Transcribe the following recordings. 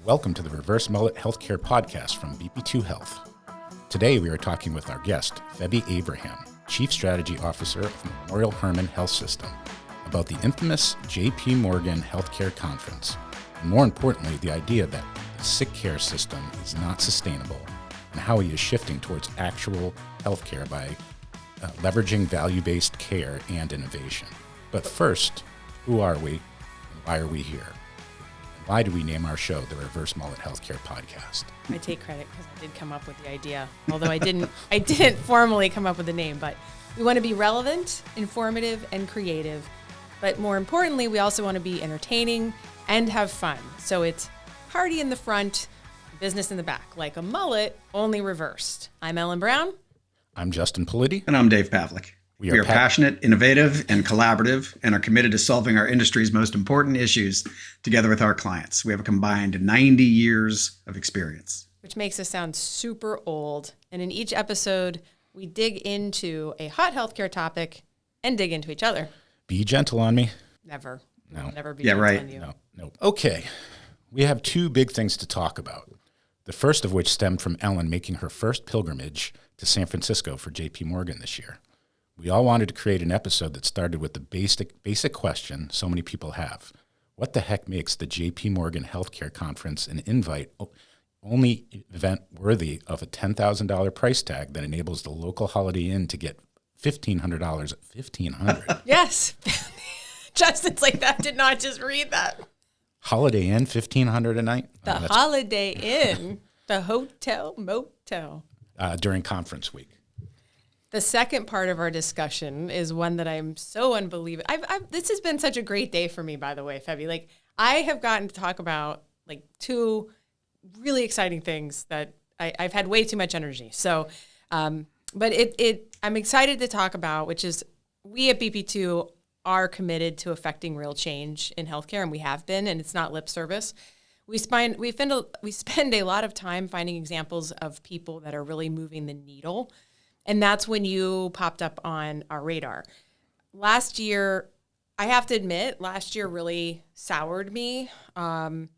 Welcome to the Reverse Mullet Healthcare Podcast from BP2 Health. Today we are talking with our guest, Feby Abraham, Chief Strategy Officer of Memorial Hermann Health System, about the infamous JPMorgan Health Care Conference, and more importantly, the idea that the sick care system is not sustainable and how he is shifting towards actual healthcare by leveraging value-based care and innovation. But first, who are we and why are we here? Why do we name our show the Reverse Mullet Healthcare Podcast? I take credit because I did come up with the idea, although I didn't formally come up with the name. But we want to be relevant, informative, and creative. But more importantly, we also want to be entertaining and have fun. So it's party in the front, business in the back, like a mullet, only reversed. I'm Ellen Brown. I'm Justin Politi. And I'm Dave Pavlik. We are passionate, innovative, and collaborative, and are committed to solving our industry's most important issues together with our clients. We have a combined 90 years of experience. Which makes us sound super old. And in each episode, we dig into a hot healthcare topic and dig into each other. Be gentle on me. Never. No. Never be gentle on you. No. Okay. We have two big things to talk about. The first of which stemmed from Ellen making her first pilgrimage to San Francisco for JPMorgan this year. We all wanted to create an episode that started with the basic question so many people have. What the heck makes the JPMorgan Health Care Conference an invite-only event worthy of a $10,000 price tag that enables the local Holiday Inn to get $1,500? $1,500? Yes. Justin's like, that did not just read that. Holiday Inn, $1,500 a night? The Holiday Inn, the hotel, motel. During conference week. The second part of our discussion is one that I'm so unbelievable. This has been such a great day for me, by the way, Feby. Like, I have gotten to talk about like two really exciting things that I've had way too much energy. So, but I'm excited to talk about, which is we at BP2 are committed to affecting real change in healthcare, and we have been, and it's not lip service. We spend a lot of time finding examples of people that are really moving the needle. And that's when you popped up on our radar. Last year, I have to admit, last year really soured me on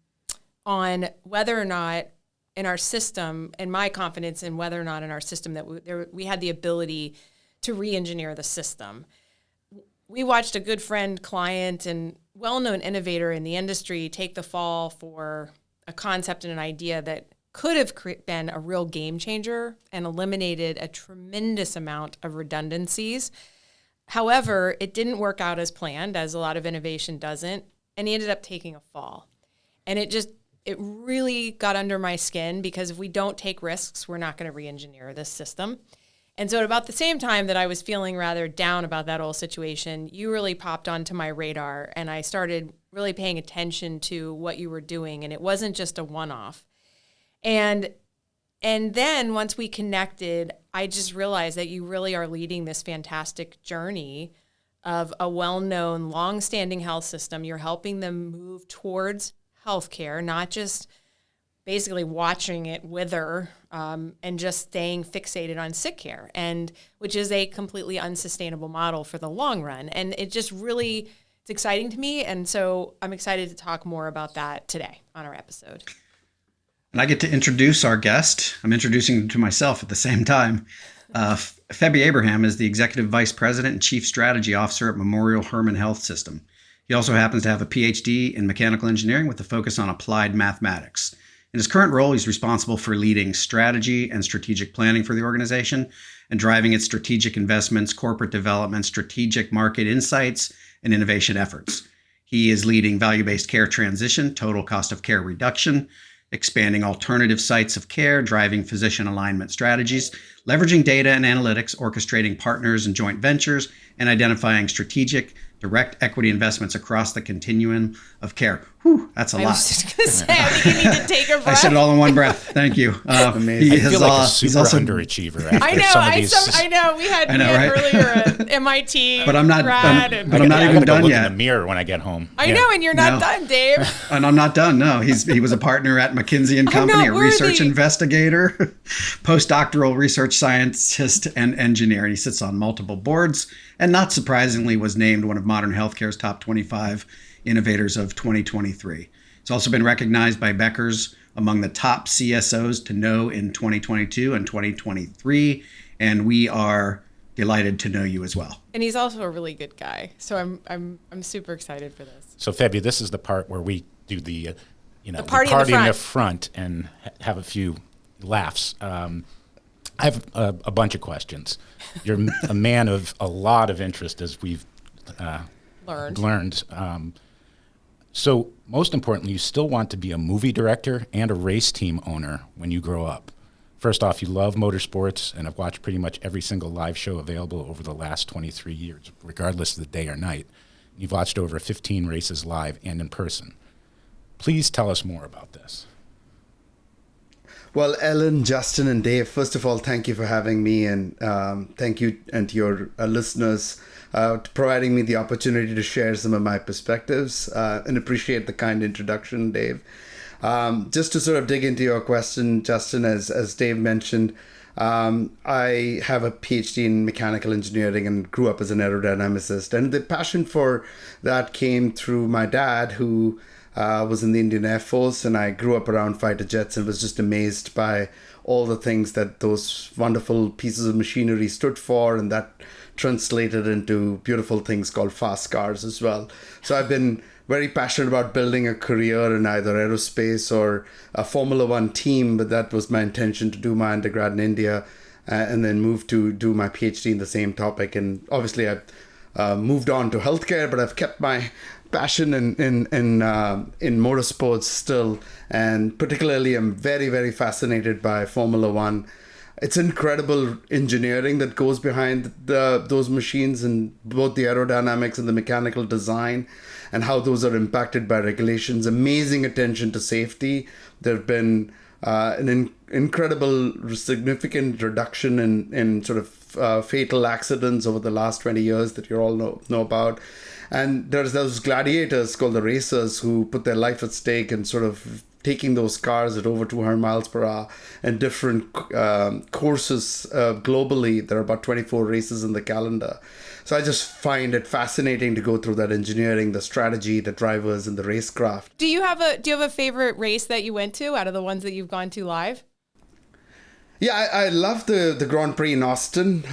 whether or not in our system, and my confidence in whether or not in our system that we had the ability to re-engineer the system. We watched a good friend, client, and well-known innovator in the industry take the fall for a concept and an idea that could have been a real game changer and eliminated a tremendous amount of redundancies. However, it didn't work out as planned, as a lot of innovation doesn't, and he ended up taking a fall. And it really got under my skin, because if we don't take risks, we're not going to re-engineer this system. And so at about the same time that I was feeling rather down about that whole situation, you really popped onto my radar, and I started really paying attention to what you were doing, and it wasn't just a one-off. And then once we connected, I just realized that you really are leading this fantastic journey of a well-known, long-standing health system. You're helping them move towards healthcare, not just basically watching it wither and just staying fixated on sick care, and which is a completely unsustainable model for the long run. And it just really, it's exciting to me. And so I'm excited to talk more about that today on our episode. And I get to introduce our guest. I'm introducing to myself at the same time. Feby Abraham is the Executive Vice President and Chief Strategy Officer at Memorial Hermann Health System. He also happens to have a PhD in mechanical engineering with a focus on applied mathematics. In his current role, he's responsible for leading strategy and strategic planning for the organization and driving its strategic investments, corporate development, strategic market insights, and innovation efforts. He is leading value-based care transition, total cost of care reduction, expanding alternative sites of care, driving physician alignment strategies, leveraging data and analytics, orchestrating partners and joint ventures, and identifying strategic direct equity investments across the continuum of care. Whew, that's a lot. I was just going to say, I think you need to take a breath. I said it all in one breath. Thank you. Amazing. I feel like a super underachiever. I know. We had earlier at MIT. But I'm not even done look yet. In the mirror when I get home. I know, and you're not done, Dave. And I'm not done. No, he was a partner at McKinsey & Company, a research investigator, postdoctoral research scientist, and engineer. And he sits on multiple boards, and not surprisingly was named one of modern healthcare's top 25 innovators of 2023. It's also been recognized by Becker's among the top CSOs to know in 2022 and 2023, and we are delighted to know you as well. And he's also a really good guy, so I'm super excited for this. So Feby, this is the part where we do the party in the front and have a few laughs. I have a bunch of questions. You're a man of a lot of interest, as we've learned. So most importantly, you still want to be a movie director and a race team owner when you grow up. First off, you love motorsports and have watched pretty much every single live show available over the last 23 years, regardless of the day or night. You've watched over 15 races live and in person. Please tell us more about this. Well, Ellen, Justin, and Dave, first of all, thank you for having me, and thank you and to your listeners providing me the opportunity to share some of my perspectives, and appreciate the kind introduction, Dave. Just to sort of dig into your question, Justin, as Dave mentioned, I have a PhD in mechanical engineering and grew up as an aerodynamicist. And the passion for that came through my dad, who was in the Indian Air Force, and I grew up around fighter jets and was just amazed by all the things that those wonderful pieces of machinery stood for, and that translated into beautiful things called fast cars as well. So I've been very passionate about building a career in either aerospace or a Formula One team, but that was my intention to do my undergrad in India and then move to do my PhD in the same topic. And obviously I've moved on to healthcare, but I've kept my passion in motorsports still, and particularly I'm very, very fascinated by Formula One. It's incredible engineering that goes behind those machines, and both the aerodynamics and the mechanical design, and how those are impacted by regulations. Amazing attention to safety. There have been an incredible, significant reduction in sort of fatal accidents over the last 20 years that you all know about. And there's those gladiators called the racers who put their life at stake and sort of taking those cars at over 200 miles per hour and different courses globally. There are about 24 races in the calendar. So I just find it fascinating to go through that engineering, the strategy, the drivers, and the racecraft. Do you have a favorite race that you went to out of the ones that you've gone to live? Yeah, I love the Grand Prix in Austin.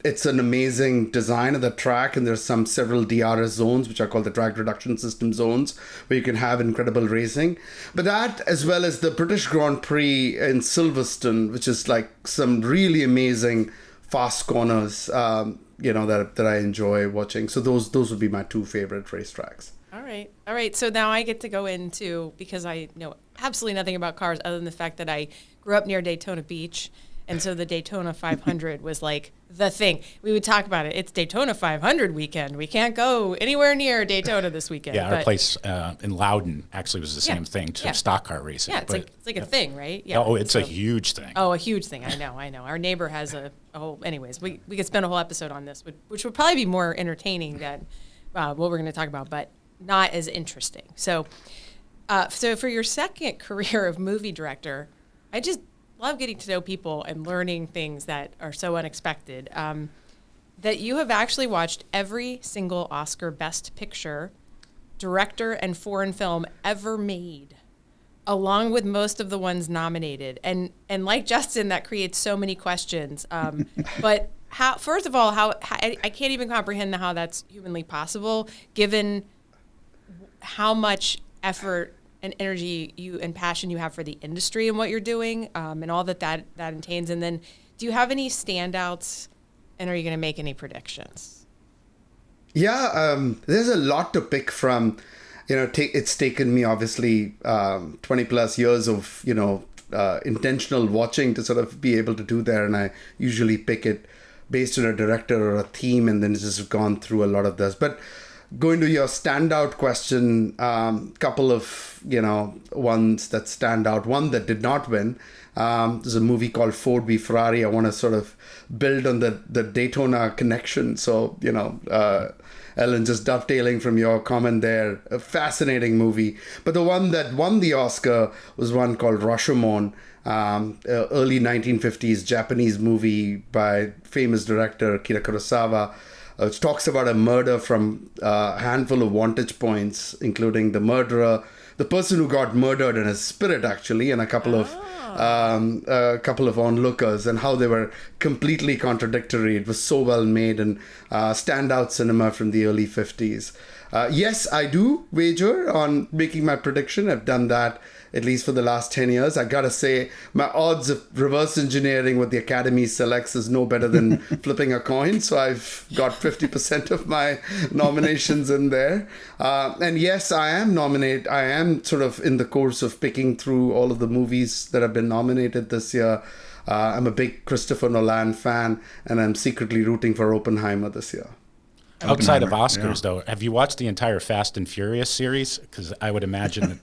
It's an amazing design of the track, and there's several DRS zones, which are called the drag reduction system zones, where you can have incredible racing. But that, as well as the British Grand Prix in Silverstone, which is like some really amazing fast corners, that I enjoy watching. So those would be my two favorite racetracks. All right. So now I get to go into, because I know absolutely nothing about cars other than the fact that I grew up near Daytona Beach. And so the Daytona 500 was like the thing. We would talk about it. It's Daytona 500 weekend. We can't go anywhere near Daytona this weekend. Yeah, our place in Loudon actually was the same thing, to stock car racing. Yeah, it's like a thing, right? Yeah. Oh, it's a huge thing. Oh, a huge thing. I know. Our neighbor has a whole, anyways, we could spend a whole episode on this, which would probably be more entertaining than what we're going to talk about, but not as interesting. So for your second career of movie director, I just love getting to know people and learning things that are so unexpected. That you have actually watched every single Oscar Best Picture, director, and foreign film ever made, along with most of the ones nominated. And like Justin, that creates so many questions. But first of all, I can't even comprehend how that's humanly possible, given how much effort and energy and passion you have for the industry and what you're doing, and all that entails. And then, do you have any standouts, and are you going to make any predictions? Yeah, there's a lot to pick from. It's taken me obviously 20 plus years of intentional watching to sort of be able to do that, and I usually pick it based on a director or a theme, and then it's just gone through a lot of this. But going to your standout question, couple of ones that stand out. One that did not win. There's a movie called Ford v Ferrari. I want to sort of build on the Daytona connection. So Ellen, just dovetailing from your comment there, a fascinating movie. But the one that won the Oscar was one called Rashomon, early 1950s Japanese movie by famous director Akira Kurosawa. Which talks about a murder from a handful of vantage points, including the murderer, the person who got murdered in his spirit, actually, and a couple of onlookers, and how they were completely contradictory. It was so well made, and standout cinema from the early 50s. Yes, I do wager on making my prediction. I've done that at least for the last 10 years. I gotta say, my odds of reverse engineering what the Academy selects is no better than flipping a coin. So I've got 50% of my nominations in there. And yes, I am sort of in the course of picking through all of the movies that have been nominated this year. I'm a big Christopher Nolan fan, and I'm secretly rooting for Oppenheimer this year. Outside of Oscars, though, have you watched the entire Fast and Furious series? Because I would imagine that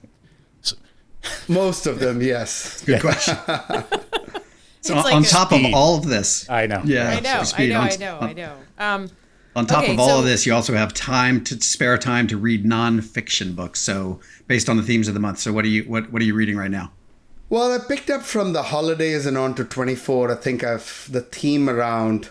most of them, yes. Good question. So on top of all of this, I know. Yeah, I know. On top of all of this, you also have spare time to read nonfiction books. So based on the themes of the month. So what are you reading right now? Well, I picked up from the holidays and on to 24. I think I've the theme around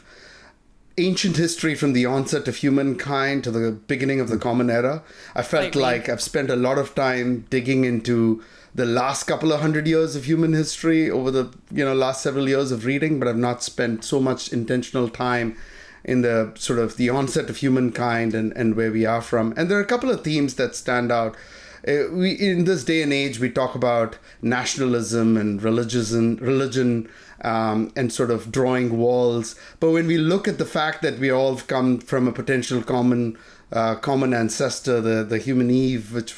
ancient history from the onset of humankind to the beginning of the Common Era. I felt like I've spent a lot of time digging into the last couple of 100 years of human history over the last several years of reading, but I've not spent so much intentional time in the sort of the onset of humankind and where we are from. And there are a couple of themes that stand out. In this day and age, we talk about nationalism and religion and sort of drawing walls. But when we look at the fact that we all come from a potential common ancestor, the human Eve, which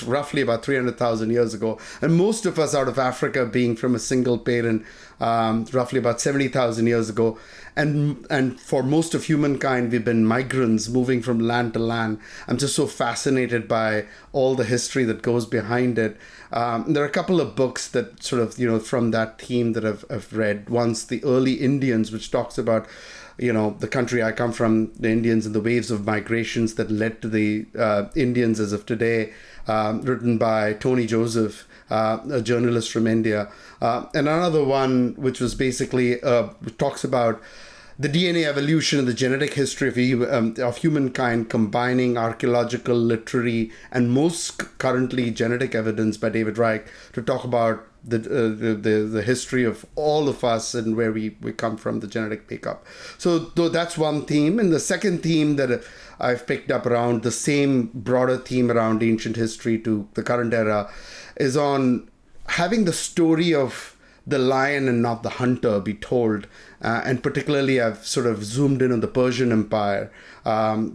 roughly about 300,000 years ago, and most of us out of Africa being from a single parent, roughly about 70,000 years ago, and for most of humankind, we've been migrants moving from land to land. I'm just so fascinated by all the history that goes behind it. There are a couple of books that sort of from that theme that I've read. One's The Early Indians, which talks about the country I come from, the Indians, and the waves of migrations that led to the Indians as of today, written by Tony Joseph, a journalist from India. And another one, which was basically talks about the DNA evolution and the genetic history of humankind, combining archaeological, literary, and most currently genetic evidence by David Reich to talk about the history of all of us and where we come from, the genetic makeup. So that's one theme. And the second theme that I've picked up around the same broader theme around ancient history to the current era is on having the story of the lion and not the hunter be told. And particularly, I've sort of zoomed in on the Persian Empire.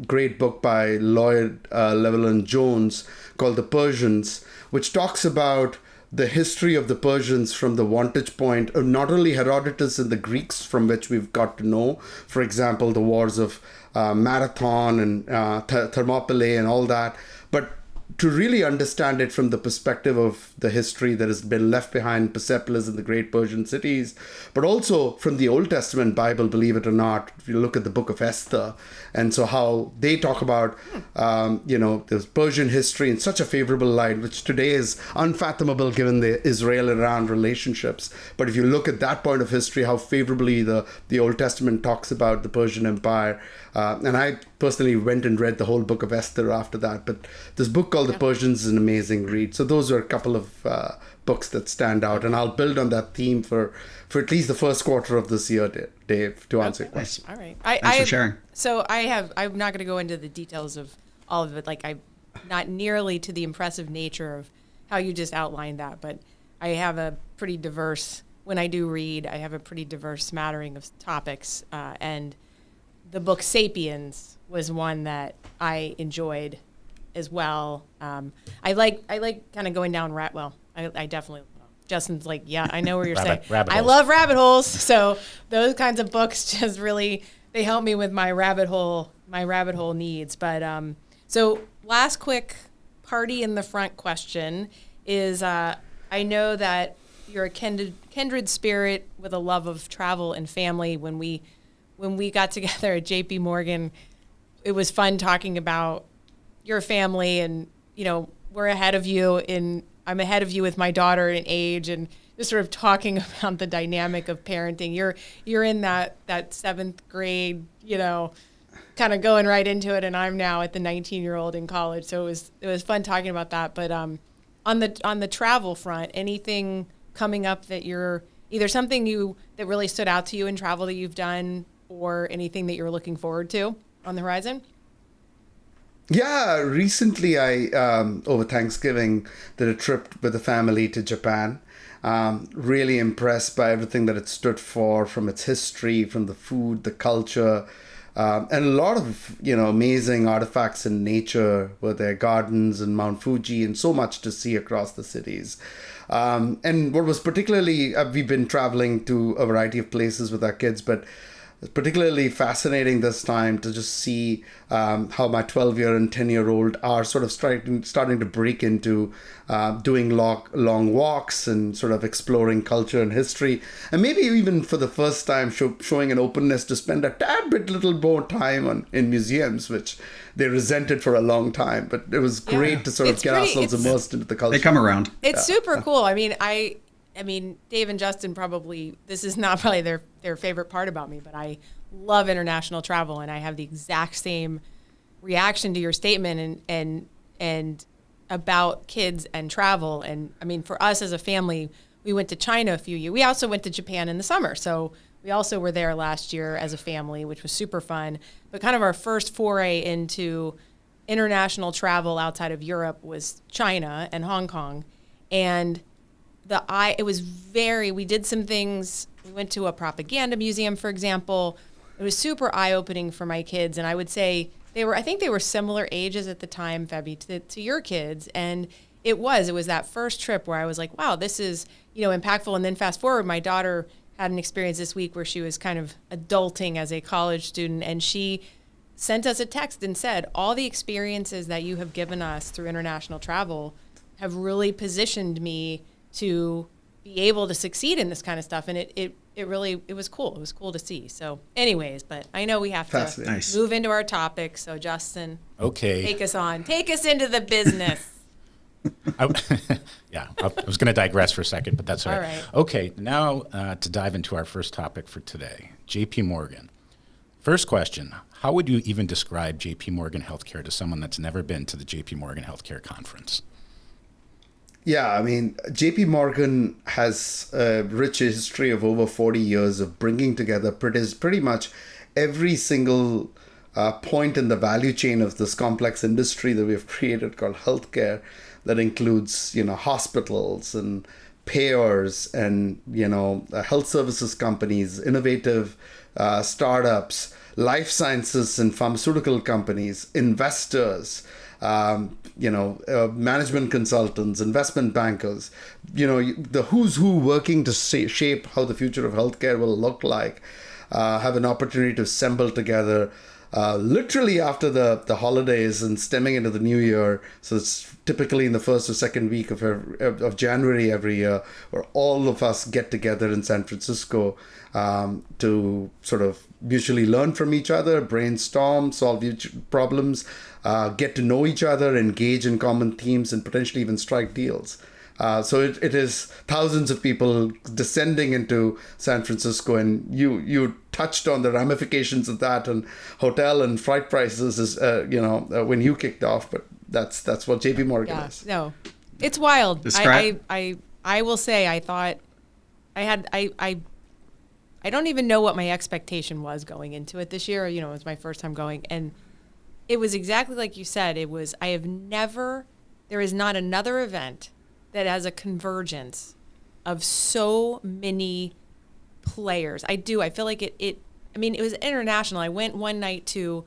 Great book by Lloyd Llewellyn Jones called The Persians, which talks about the history of the Persians from the vantage point of not only Herodotus and the Greeks, from which we've got to know, for example, the wars of Marathon and Thermopylae and all that, but to really understand it from the perspective of the history that has been left behind, Persepolis and the great Persian cities, but also from the Old Testament Bible, believe it or not. If you look at the book of Esther, and so how they talk about, this Persian history in such a favorable light, which today is unfathomable given the Israel-Iran relationships. But if you look at that point of history, how favorably the Old Testament talks about the Persian Empire. And I personally went and read the whole book of Esther after that. But this book called The Persians is an amazing read. So those are a couple of books that stand out. And I'll build on that theme for at least the first quarter of this year, Dave, to answer your question. All right. Thanks for sharing. So I'm not going to go into the details of all of it. I'm not nearly to the impressive nature of how you just outlined that. But I have a pretty diverse, when I do read, I have a pretty diverse smattering of topics. And the book Sapiens was one that I enjoyed as well. I like kind of going down I definitely, Justin's like, yeah, I know where you're saying. I love rabbit holes. So those kinds of books just really, they help me with my rabbit hole needs. But so last quick party in the front question is, I know that you're a kindred spirit with a love of travel and family. When we got together at JPMorgan, it was fun talking about your family, and we're ahead of you I'm ahead of you with my daughter in age, and just sort of talking about the dynamic of parenting. You're in that 7th grade, kind of going right into it, and I'm now at the 19-year-old in college. So it was fun talking about that. But on the travel front, anything coming up that you're either something that really stood out to you in travel that you've done, or anything that you're looking forward to on the horizon? Yeah, recently I, over Thanksgiving, did a trip with the family to Japan. Really impressed by everything that it stood for, from its history, from the food, the culture, and a lot of, amazing artifacts in nature, with their gardens and Mount Fuji and so much to see across the cities. And what was particularly, we've been traveling to a variety of places with our kids, but it's particularly fascinating this time to just see how my 12-year and 10-year-old are sort of starting to break into doing long walks and sort of exploring culture and history. And maybe even for the first time showing an openness to spend a tad bit little more time in museums, which they resented for a long time. But it was great to sort of get ourselves immersed into the culture. They come around. It's super cool. I mean, Dave and Justin this is not probably their favorite part about me, but I love international travel, and I have the exact same reaction to your statement and about kids and travel. And I mean, for us as a family, we went to China a few years. We also went to Japan in the summer. So we also were there last year as a family, which was super fun. But kind of our first foray into international travel outside of Europe was China and Hong Kong. And we did some things. We went to a propaganda museum, for example. It was super eye-opening for my kids, and I would say I think they were similar ages at the time, Feby, to your kids. And it was that first trip where I was like, wow, this is, impactful. And then fast forward, my daughter had an experience this week where she was kind of adulting as a college student, and she sent us a text and said, all the experiences that you have given us through international travel have really positioned me to be able to succeed in this kind of stuff. And it was cool. It was cool to see. So anyways, but I know we have to move into our topic. So Justin, okay, take us into the business. I was going to digress for a second, but that's all right. Okay, now to dive into our first topic for today, JPMorgan. First question, how would you even describe JPMorgan Healthcare to someone that's never been to the JPMorgan Health Care Conference? Yeah, I mean, JPMorgan has a rich history of over 40 years of bringing together pretty much every single point in the value chain of this complex industry that we've created called healthcare, that includes, hospitals and payers and, health services companies, innovative startups, life sciences and pharmaceutical companies, investors, management consultants, investment bankers, the who's who working to shape how the future of healthcare will look like, have an opportunity to assemble together literally after the holidays and stemming into the new year. So it's typically in the first or second week of January every year, where all of us get together in San Francisco to sort of mutually learn from each other, brainstorm, solve problems, get to know each other, engage in common themes, and potentially even strike deals. So it is thousands of people descending into San Francisco, and you touched on the ramifications of that and hotel and flight prices when you kicked off, but that's what JPMorgan is. No, it's wild. I will say I thought I don't even know what my expectation was going into it this year. It was my first time going, and it was exactly like you said. There is not another event that has a convergence of so many players. I feel like it was international. I went one night to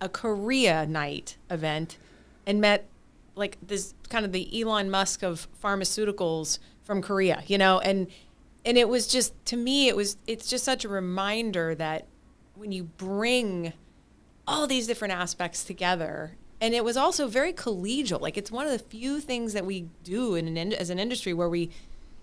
a Korea night event and met like this kind of the Elon Musk of pharmaceuticals from Korea, and it was just, to me, it's just such a reminder that when you bring all these different aspects together. And it was also very collegial. Like, it's one of the few things that we do as an industry where we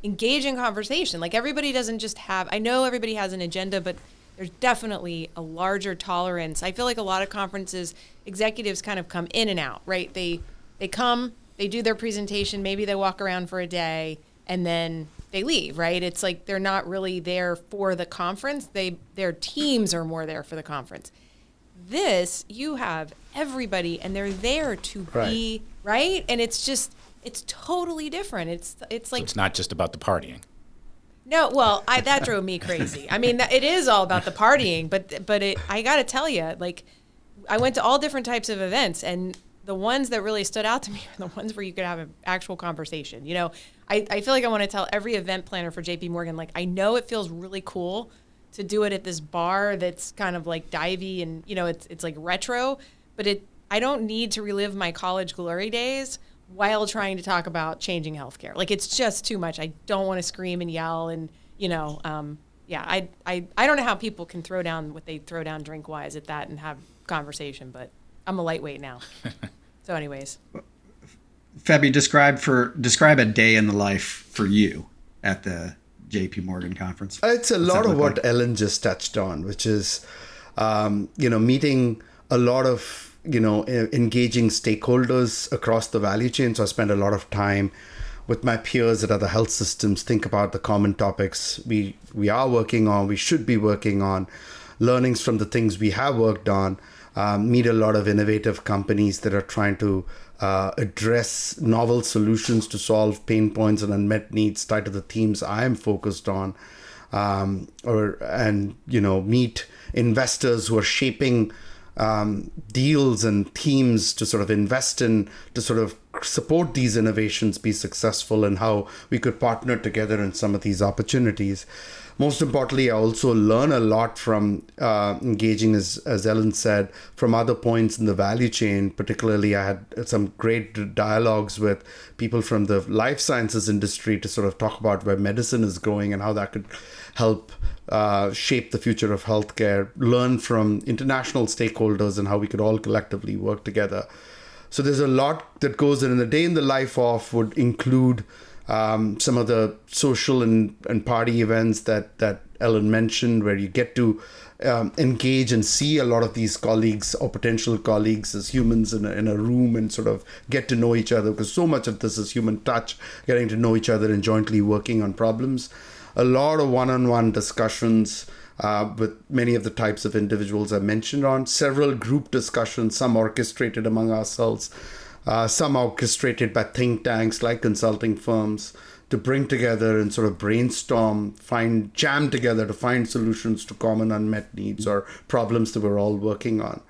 engage in conversation. Like, everybody doesn't just I know everybody has an agenda, but there's definitely a larger tolerance. I feel like a lot of conferences, executives kind of come in and out, right? They come, they do their presentation, maybe they walk around for a day, and then they leave, right? It's like they're not really there for the conference. Their teams are more there for the conference. This, you have everybody, and they're there to be, right? And it's just, it's totally different. It's like, So it's not just about the partying. no, well, that drove me crazy. I mean, it is all about the partying, but I got to tell you, like, I went to all different types of events, and the ones that really stood out to me are the ones where you could have an actual conversation. You know, I feel like I want to tell every event planner for JPMorgan, like, I know it feels really cool to do it at this bar that's kind of like divey and, you know, it's like retro, but I don't need to relive my college glory days while trying to talk about changing healthcare. Like, it's just too much. I don't want to scream and yell and, you know, I don't know how people can throw down what they throw down drink-wise at that and have conversation, but I'm a lightweight now. So anyways. Feby, describe a day in the life for you at the JPMorgan conference. It's a lot of what Ellen just touched on, which is, meeting a lot of, engaging stakeholders across the value chain. So I spend a lot of time with my peers at other health systems, think about the common topics we are working on, we should be working on, learnings from the things we have worked on, meet a lot of innovative companies that are trying to address novel solutions to solve pain points and unmet needs tied to the themes I am focused on, meet investors who are shaping deals and themes to sort of invest in, to sort of support these innovations be successful, and how we could partner together in some of these opportunities. Most importantly, I also learn a lot from engaging, as Ellen said, from other points in the value chain. Particularly, I had some great dialogues with people from the life sciences industry to sort of talk about where medicine is going and how that could help shape the future of healthcare, learn from international stakeholders and how we could all collectively work together. So there's a lot that goes in. And the day in the life off would include some of the social and party events that Ellen mentioned, where you get to engage and see a lot of these colleagues or potential colleagues as humans in a room and sort of get to know each other, because so much of this is human touch, getting to know each other and jointly working on problems. A lot of one-on-one discussions with many of the types of individuals I mentioned on, several group discussions, some orchestrated among ourselves, some orchestrated by think tanks like consulting firms, to bring together and sort of brainstorm, jam together to find solutions to common unmet needs or problems that we're all working on.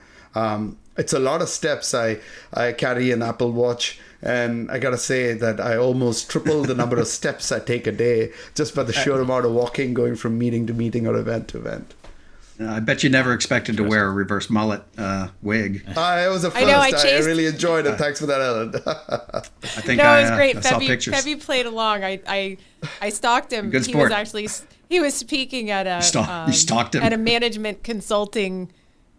It's a lot of steps. I carry an Apple Watch, and I gotta say that I almost triple the number of steps I take a day just by the sheer amount of walking, going from meeting to meeting or event to event. I bet you never expected to wear a reverse mullet wig. It was a first. I really enjoyed it. Thanks for that, Ellen. I think it was great. I saw pictures. Feby played along. I stalked him. Good sport. He was speaking at You stalked him? At a management consulting.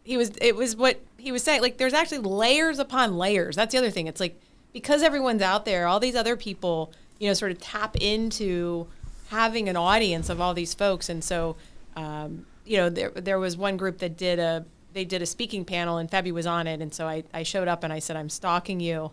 It was what he was saying. Like, there's actually layers upon layers. That's the other thing. It's like, because everyone's out there, all these other people, sort of tap into having an audience of all these folks. And so, there was one group that did a speaking panel, and Feby was on it. And so I showed up and I said, "I'm stalking you."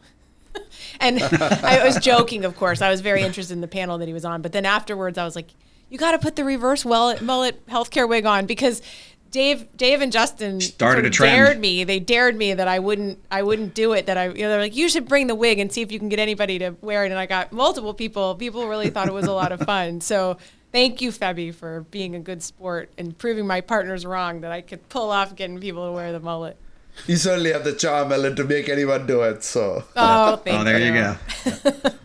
And I was joking, of course. I was very interested in the panel that he was on. But then afterwards I was like, you got to put the reverse mullet healthcare wig on, because Dave and Justin started a trend. They dared me that I wouldn't do it. That they're like, you should bring the wig and see if you can get anybody to wear it. And I got multiple people. People really thought it was a lot of fun. So thank you, Feby, for being a good sport and proving my partners wrong, that I could pull off getting people to wear the mullet. You certainly have the charm, Ellen, to make anyone do it. So. Thank you. There you go.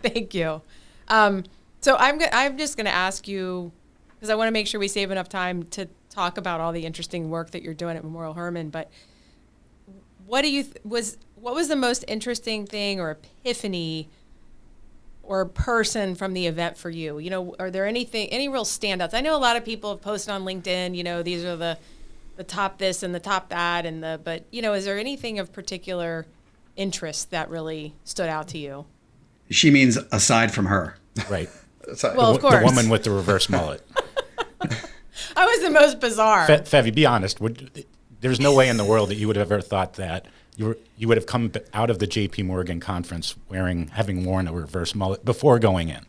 Thank you. So I'm just going to ask you, because I want to make sure we save enough time to talk about all the interesting work that you're doing at Memorial Hermann. But what was the most interesting thing or epiphany or person from the event for you? Are there any real standouts? I know a lot of people have posted on LinkedIn, these are the top this and the top that, but is there anything of particular interest that really stood out to you? She means aside from her. Right. Well, of course. The woman with the reverse mullet. I was the most bizarre. Feby, be honest. There's no way in the world that you would have ever thought that you would have come out of the JPMorgan conference having worn a reverse mullet before going in.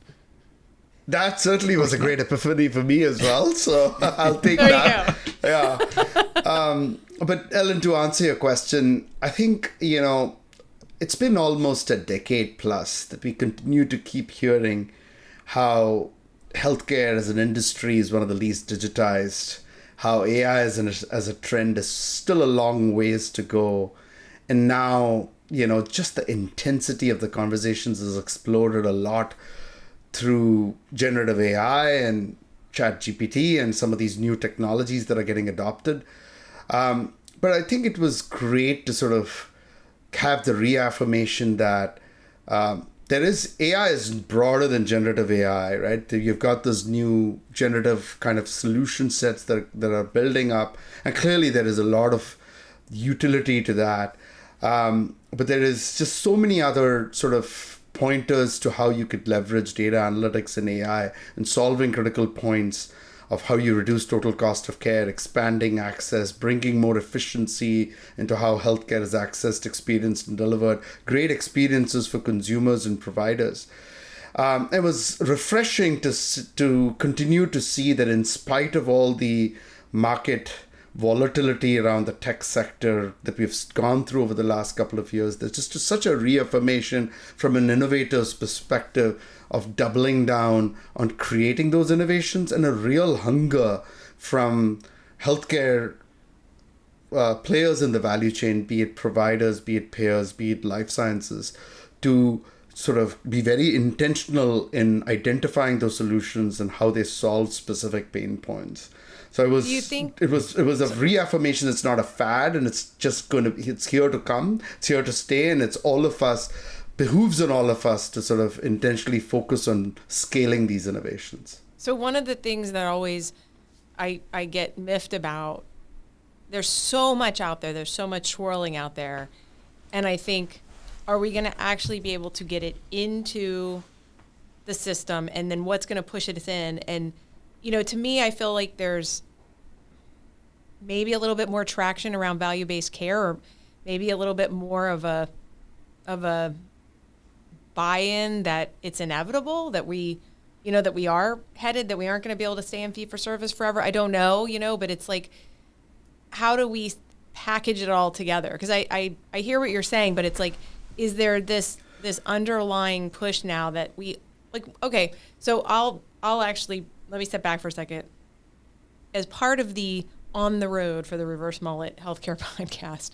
That certainly was a great epiphany for me as well. So I'll take there that. You go. Yeah. But Ellen, to answer your question, I think, it's been almost a decade plus that we continue to keep hearing how healthcare as an industry is one of the least digitized, how AI as a trend is still a long ways to go. And now, just the intensity of the conversations has exploded a lot through generative AI and ChatGPT and some of these new technologies that are getting adopted. But I think it was great to sort of have the reaffirmation that AI is broader than generative AI, right? You've got those new generative kind of solution sets that are building up, and clearly there is a lot of utility to that. But there is just so many other sort of pointers to how you could leverage data analytics and AI and solving critical points of how you reduce total cost of care, expanding access, bringing more efficiency into how healthcare is accessed, experienced, and delivered, great experiences for consumers and providers. It was refreshing to continue to see that in spite of all the market volatility around the tech sector that we've gone through over the last couple of years, there's just such a reaffirmation from an innovator's perspective of doubling down on creating those innovations, and a real hunger from healthcare players in the value chain, be it providers, be it payers, be it life sciences, to sort of be very intentional in identifying those solutions and how they solve specific pain points. So it was a reaffirmation. It's not a fad, and it's here to come. It's here to stay, and it's behooves on all of us to sort of intentionally focus on scaling these innovations. So one of the things that always I get miffed about, there's so much out there. There's so much swirling out there, and I think, are we going to actually be able to get it into the system, and then what's going to push it in? And to me, I feel like there's maybe a little bit more traction around value-based care, or maybe a little bit more of a buy-in that it's inevitable that we are headed, that we aren't going to be able to stay in fee-for-service forever. I don't know, but it's like, how do we package it all together? Because I hear what you're saying, but it's like, is there this underlying push now that we like? Okay, so I'll actually, let me step back for a second. As part of the On the Road for the Reverse Mullet Healthcare podcast,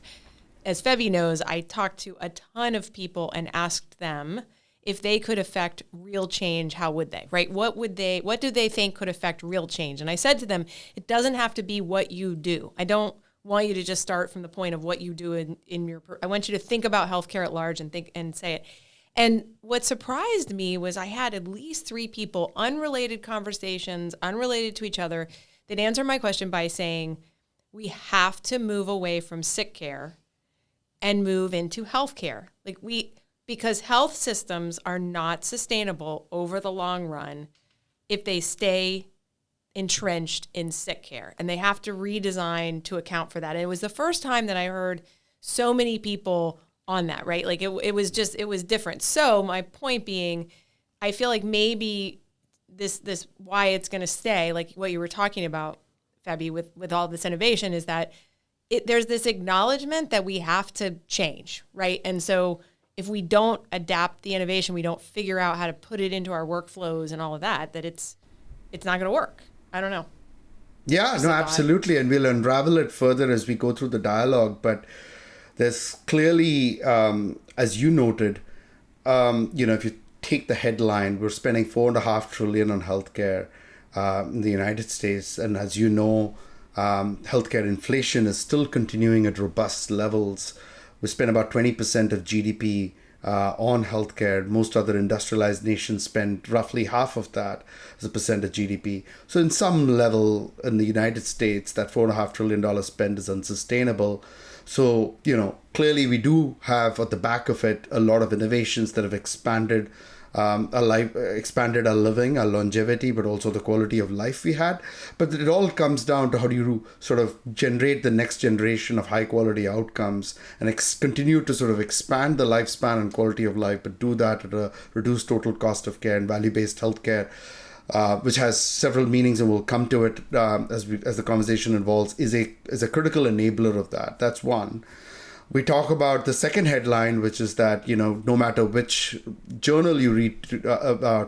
as Feby knows, I talked to a ton of people and asked them if they could affect real change, how would they, right? What do they think could affect real change? And I said to them, it doesn't have to be what you do. I don't want you to just start from the point of what you do I want you to think about healthcare at large and say it. And what surprised me was I had at least 3 people, unrelated conversations, unrelated to each other, that answered my question by saying, we have to move away from sick care and move into healthcare. Because health systems are not sustainable over the long run if they stay entrenched in sick care, and they have to redesign to account for that. And it was the first time that I heard so many people on that, right? Like it was different. So my point being, I feel like maybe this why it's going to stay, like what you were talking about, Feby, with all this innovation, is that there's this acknowledgement that we have to change, right? And so if we don't adapt the innovation, we don't figure out how to put it into our workflows and all of that it's not going to work. I don't know. Yeah, no, absolutely. And we'll unravel it further as we go through the dialogue. But there's clearly, as you noted, if you take the headline, we're spending $4.5 trillion on healthcare in the United States. And as you know, healthcare inflation is still continuing at robust levels. We spend about 20% of GDP on healthcare. Most other industrialized nations spend roughly half of that as a percent of GDP. So in some level in the United States, that $4.5 trillion spend is unsustainable. So, clearly we do have at the back of it a lot of innovations that have expanded expanded our living, our longevity, but also the quality of life we had. But it all comes down to how do you sort of generate the next generation of high quality outcomes and continue to sort of expand the lifespan and quality of life, but do that at a reduced total cost of care. And value-based healthcare, which has several meanings, and we'll come to it as the conversation evolves, is a critical enabler of that. That's one. We talk about the second headline, which is that, no matter which journal you read,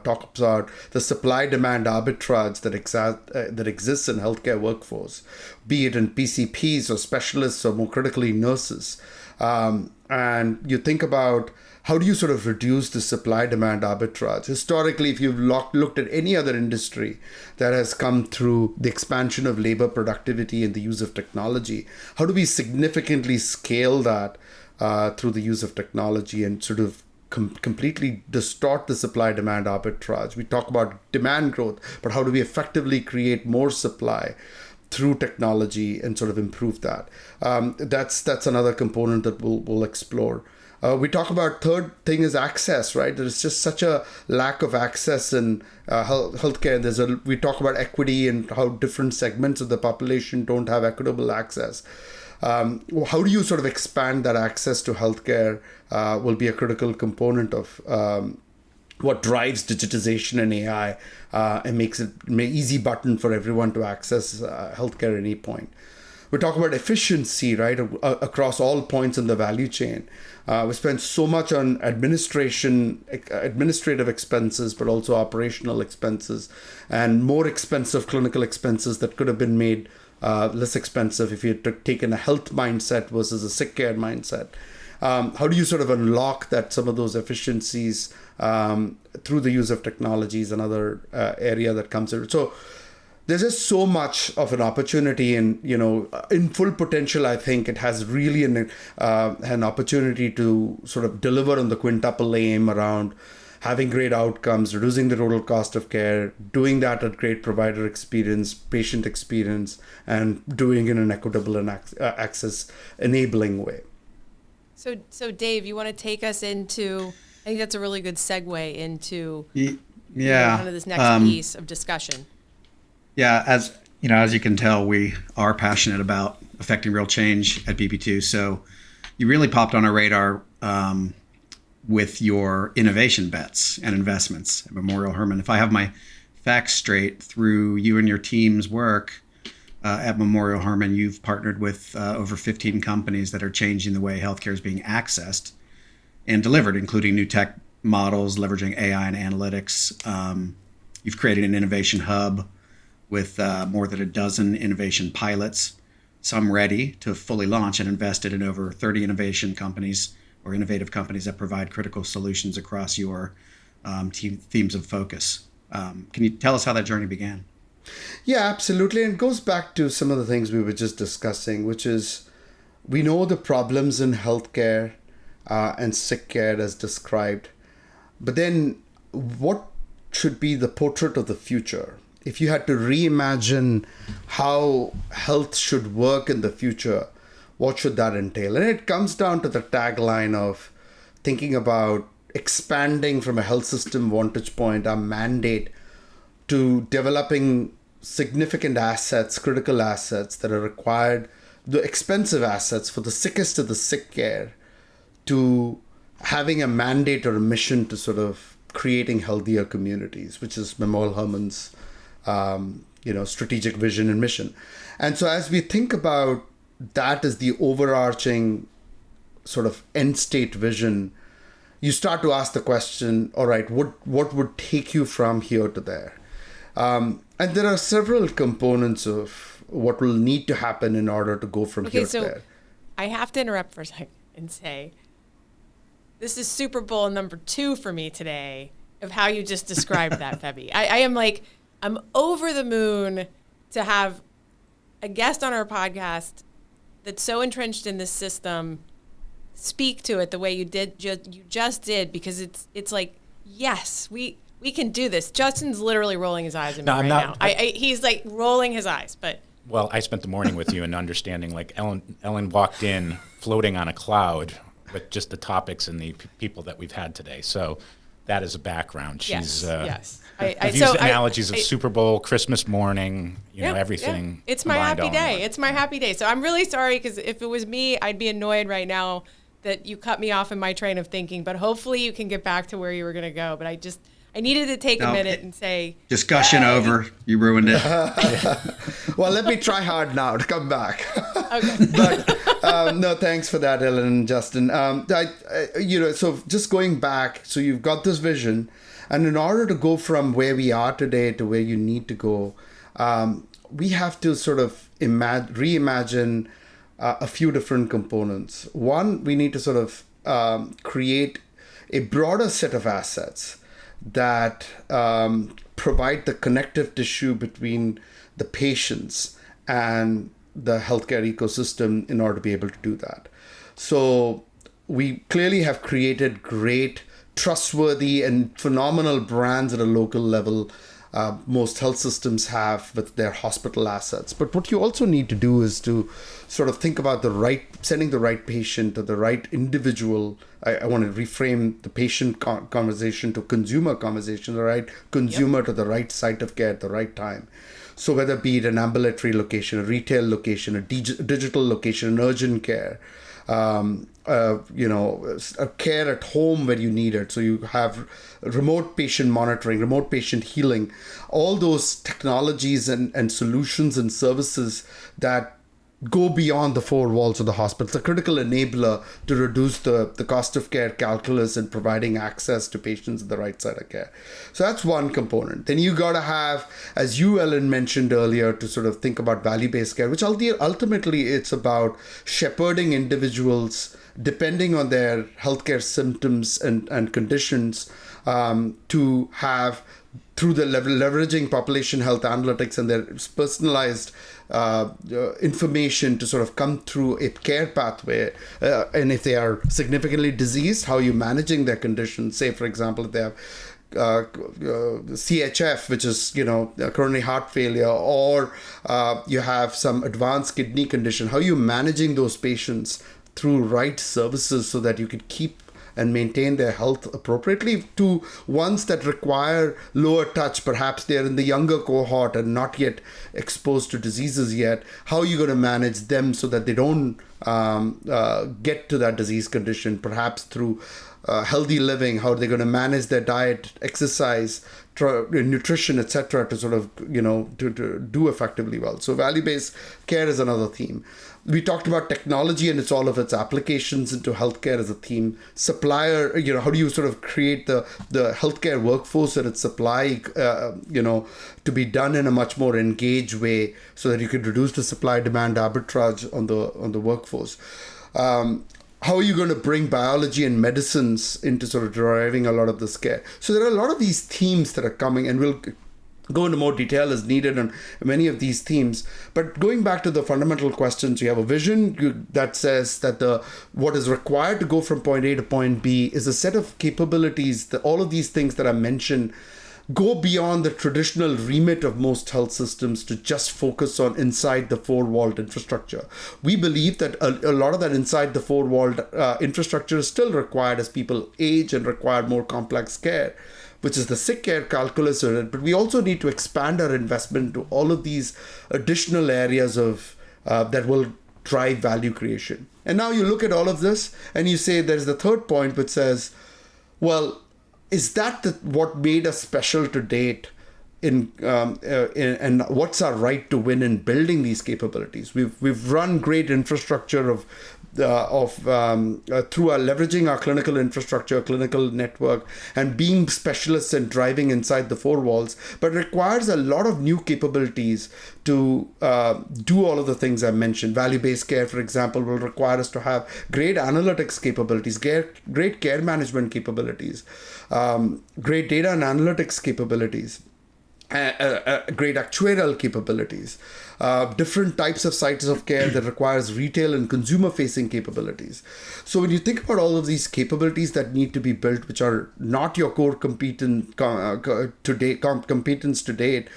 talks about the supply-demand arbitrage that exists in healthcare workforce, be it in PCPs or specialists or more critically nurses. And you think about how do you sort of reduce the supply-demand arbitrage? Historically, if you've looked at any other industry that has come through the expansion of labor productivity and the use of technology, how do we significantly scale that through the use of technology and sort of completely distort the supply-demand arbitrage? We talk about demand growth, but how do we effectively create more supply through technology and sort of improve that? That's another component that we'll explore. We talk about third thing is access, right? There's just such a lack of access in healthcare. We talk about equity and how different segments of the population don't have equitable access. How do you sort of expand that access to healthcare will be a critical component of what drives digitization and AI and makes it an easy button for everyone to access healthcare at any point. We talk about efficiency, right, across all points in the value chain. We spend so much on administrative expenses, but also operational expenses and more expensive clinical expenses that could have been made less expensive if you had taken a health mindset versus a sick care mindset. How do you sort of unlock some of those efficiencies through the use of technologies, another area that comes in? So there's just so much of an opportunity, and in full potential, I think it has really an opportunity to sort of deliver on the quintuple aim around having great outcomes, reducing the total cost of care, doing that at great provider experience, patient experience, and doing it in an equitable and access enabling way. So Dave, you want to take us into? I think that's a really good segue into kind of this next piece of discussion. Yeah, as you can tell, we are passionate about affecting real change at BP2. So you really popped on our radar with your innovation bets and investments at Memorial Hermann. If I have my facts straight, through you and your team's work at Memorial Hermann, you've partnered with over 15 companies that are changing the way healthcare is being accessed and delivered, including new tech models, leveraging AI and analytics. You've created an innovation hub with more than a dozen innovation pilots, some ready to fully launch, and invested in over 30 innovation companies or innovative companies that provide critical solutions across your themes of focus. Can you tell us how that journey began? Yeah, absolutely. And it goes back to some of the things we were just discussing, which is we know the problems in healthcare and sick care as described, but then what should be the portrait of the future? If you had to reimagine how health should work in the future, what should that entail? And it comes down to the tagline of thinking about expanding from a health system vantage point, our mandate, to developing significant assets, critical assets that are required, the expensive assets for the sickest of the sick care, to having a mandate or a mission to sort of creating healthier communities, which is Memorial Hermann's strategic vision and mission. And so as we think about that as the overarching sort of end state vision, you start to ask the question, all right, what would take you from here to there? And there are several components of what will need to happen in order to go from here to there. I have to interrupt for a second and say, this is Super Bowl number 2 for me today of how you just described that, Feby. I'm over the moon to have a guest on our podcast that's so entrenched in this system speak to it the way you just did, because it's like, yes, we can do this. Justin's literally rolling his eyes at me now. He's like rolling his eyes, but. Well, I spent the morning with you and understanding, like Ellen walked in floating on a cloud with just the topics and the people that we've had today. So that is a background. She's yes. I've used analogies of Super Bowl, Christmas morning, everything. Yeah. It's my happy day. It's my happy day. So I'm really sorry, because if it was me, I'd be annoyed right now that you cut me off in my train of thinking. But hopefully you can get back to where you were going to go. But I needed to take a minute and say, discussion over. You ruined it. Well, let me try hard now to come back. Okay. But no, thanks for that, Ellen and Justin. So just going back, so you've got this vision, and in order to go from where we are today to where you need to go, we have to sort of reimagine a few different components. One, we need to sort of create a broader set of assets that provide the connective tissue between the patients and the healthcare ecosystem in order to be able to do that. So we clearly have created great, trustworthy, and phenomenal brands at a local level. Most health systems have with their hospital assets. But what you also need to do is to sort of think about sending the right patient to the right individual. I want to reframe the patient conversation to consumer conversation, the right consumer to the right site of care at the right time. So whether be it an ambulatory location, a retail location, a digital location, an urgent care, a care at home where you need it. So you have remote patient monitoring, remote patient healing, all those technologies and solutions and services that go beyond the four walls of the hospital. It's a critical enabler to reduce the cost of care calculus and providing access to patients at the right side of care. So that's one component. Then you got to have, as you, Ellen, mentioned earlier, to sort of think about value-based care, which ultimately it's about shepherding individuals depending on their healthcare symptoms and conditions to have, through the leveraging population health analytics and their personalized information to sort of come through a care pathway. And if they are significantly diseased, how are you managing their conditions? Say, for example, if they have CHF, which is, coronary heart failure, or you have some advanced kidney condition, how are you managing those patients through right services so that you could keep and maintain their health appropriately, to ones that require lower touch. Perhaps they're in the younger cohort and not yet exposed to diseases yet. How are you going to manage them so that they don't get to that disease condition, perhaps through healthy living? How are they going to manage their diet, exercise, nutrition, etc., to sort of, to do effectively well? So value-based care is another theme. We talked about technology and all of its applications into healthcare as a theme. Supplier, how do you sort of create the healthcare workforce and its supply, to be done in a much more engaged way so that you could reduce the supply-demand arbitrage on the workforce. How are you going to bring biology and medicines into sort of driving a lot of this care? So there are a lot of these themes that are coming, and we'll go into more detail as needed on many of these themes. But going back to the fundamental questions, you have a vision that says that what is required to go from point A to point B is a set of capabilities that all of these things that I mentioned go beyond the traditional remit of most health systems to just focus on inside the four-walled infrastructure. We believe that a lot of that inside the four-walled infrastructure is still required as people age and require more complex care, which is the sick care calculus of it. But we also need to expand our investment to all of these additional areas of that will drive value creation. And now you look at all of this and you say there's the third point, which says, well, is that what made us special to date and what's our right to win in building these capabilities? We've run great infrastructure through our leveraging our clinical infrastructure, clinical network, and being specialists and driving inside the four walls, but requires a lot of new capabilities to do all of the things I mentioned. Value-based care, for example, will require us to have great analytics capabilities, great care management capabilities, great data and analytics capabilities, great actuarial capabilities, different types of sites of care that requires retail and consumer-facing capabilities. So when you think about all of these capabilities that need to be built, which are not your core competence to date,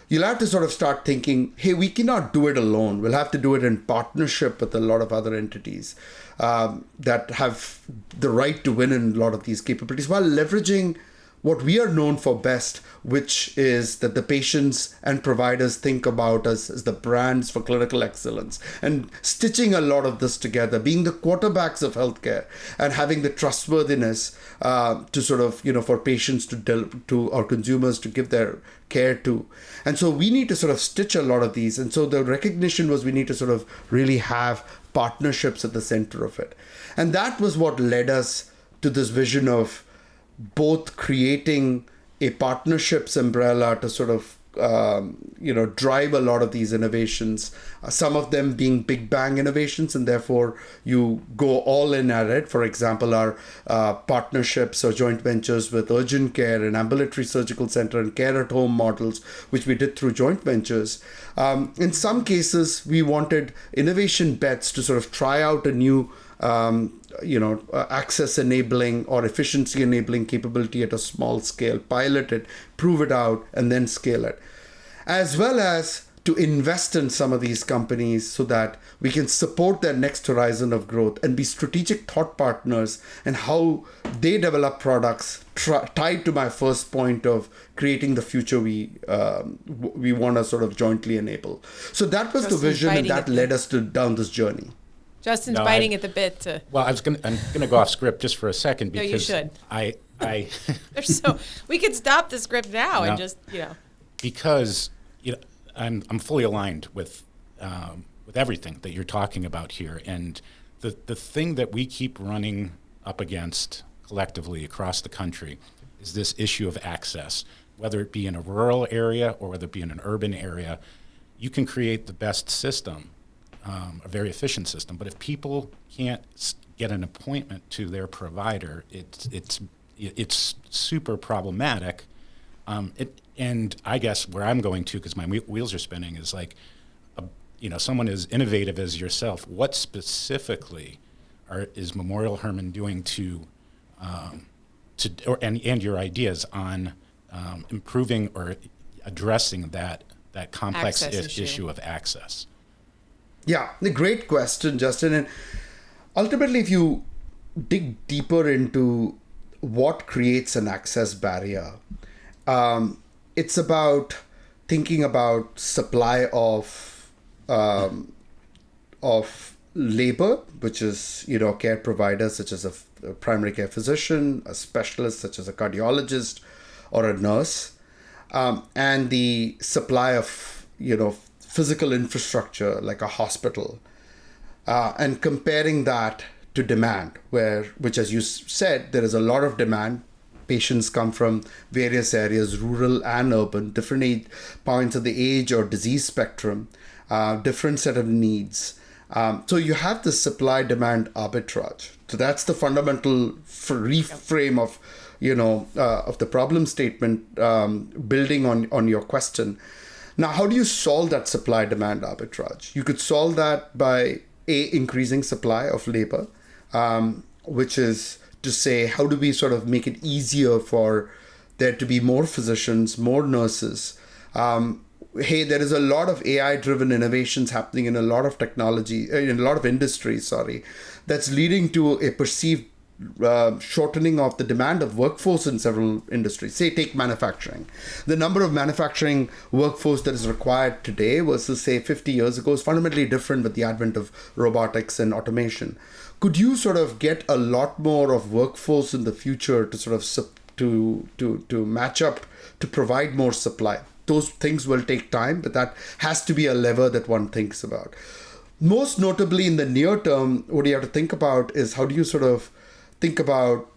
you'll have to sort of start thinking, hey, we cannot do it alone. We'll have to do it in partnership with a lot of other entities that have the right to win in a lot of these capabilities while leveraging what we are known for best, which is that the patients and providers think about us as the brands for clinical excellence, and stitching a lot of this together, being the quarterbacks of healthcare and having the trustworthiness to sort of, for patients to or consumers to give their care to. And so we need to sort of stitch a lot of these. And so the recognition was we need to sort of really have partnerships at the center of it. And that was what led us to this vision of both creating a partnerships umbrella to sort of drive a lot of these innovations, some of them being big bang innovations, and therefore you go all in at it. For example, our partnerships or joint ventures with urgent care and ambulatory surgical center and care at home models, which we did through joint ventures. In some cases, we wanted innovation bets to sort of try out a new access enabling or efficiency enabling capability at a small scale, pilot it, prove it out, and then scale it. As well as to invest in some of these companies so that we can support their next horizon of growth and be strategic thought partners in how they develop products tied to my first point of creating the future we want to sort of jointly enable. So that was the vision, and that led us down this journey. Justin's biting at the bit to. Well, I'm gonna go off script just for a second because no, you should. I we could stop the script now and just because I'm fully aligned with everything that you're talking about here, and the thing that we keep running up against collectively across the country is this issue of access, whether it be in a rural area or whether it be in an urban area. You can create the best system. A very efficient system, but if people can't get an appointment to their provider, it's super problematic. And I guess where I'm going to, because my wheels are spinning, is like, someone as innovative as yourself. What specifically is Memorial Hermann doing and your ideas on improving or addressing that complex issue of access? Yeah, a great question, Justin. And ultimately, if you dig deeper into what creates an access barrier, it's about thinking about supply of labor, which is, care providers such as a primary care physician, a specialist such as a cardiologist or a nurse, and the supply of, physical infrastructure like a hospital, and comparing that to demand, which, as you said, there is a lot of demand. Patients come from various areas, rural and urban, different points of the age or disease spectrum, different set of needs. So you have the supply-demand arbitrage. So that's the fundamental reframe of, of the problem statement, building on your question. Now, how do you solve that supply-demand arbitrage? You could solve that by increasing supply of labor, which is to say, how do we sort of make it easier for there to be more physicians, more nurses? There is a lot of AI-driven innovations happening in a lot of technology, in a lot of industries, that's leading to a perceived shortening of the demand of workforce in several industries. Say, take manufacturing. The number of manufacturing workforce that is required today versus, say, 50 years ago is fundamentally different with the advent of robotics and automation. Could you sort of get a lot more of workforce in the future to sort of to match up, to provide more supply? Those things will take time, but that has to be a lever that one thinks about. Most notably in the near term, what you have to think about is how do you sort of think about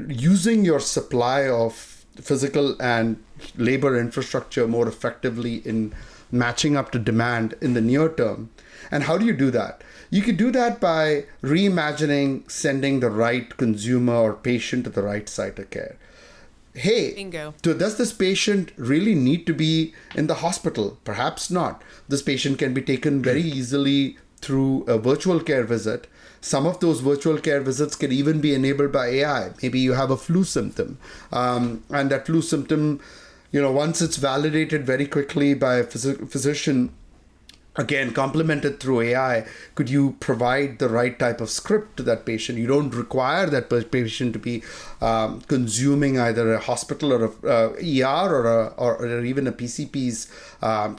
using your supply of physical and labor infrastructure more effectively in matching up to demand in the near term. And how do you do that? You could do that by reimagining sending the right consumer or patient to the right site of care. Hey, bingo. Does this patient really need to be in the hospital? Perhaps not. This patient can be taken very easily through a virtual care visit. Some of those virtual care visits can even be enabled by AI. Maybe you have a flu symptom, and that flu symptom, once it's validated very quickly by a physician, again, complemented through AI, could you provide the right type of script to that patient? You don't require that patient to be consuming either a hospital or a ER or even a PCP's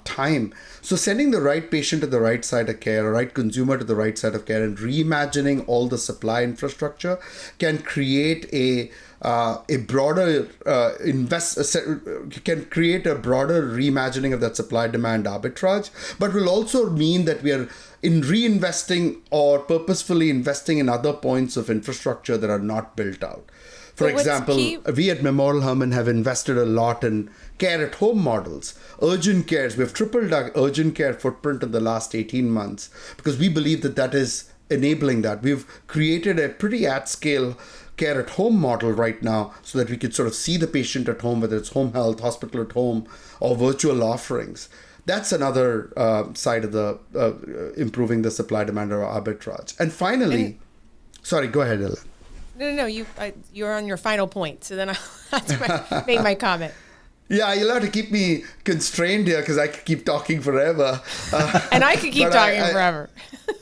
time. So sending the right patient to the right side of care, or right consumer to the right side of care, and reimagining all the supply infrastructure can create a broader can create a broader reimagining of that supply-demand arbitrage, but will also mean that we are in reinvesting or purposefully investing in other points of infrastructure that are not built out. For example, we at Memorial Hermann have invested a lot in care at home models, urgent cares. We've tripled our urgent care footprint in the last 18 months because we believe that that is enabling that. We've created a pretty at-scale care at home model right now so that we could sort of see the patient at home, whether it's home health, hospital at home, or virtual offerings. That's another side of the improving the supply demand or arbitrage. And finally, sorry, go ahead, Ellen. No, you're on your final point. So then that's why I made my comment. Yeah, you'll have to keep me constrained here because I could keep talking forever. And I could keep talking forever.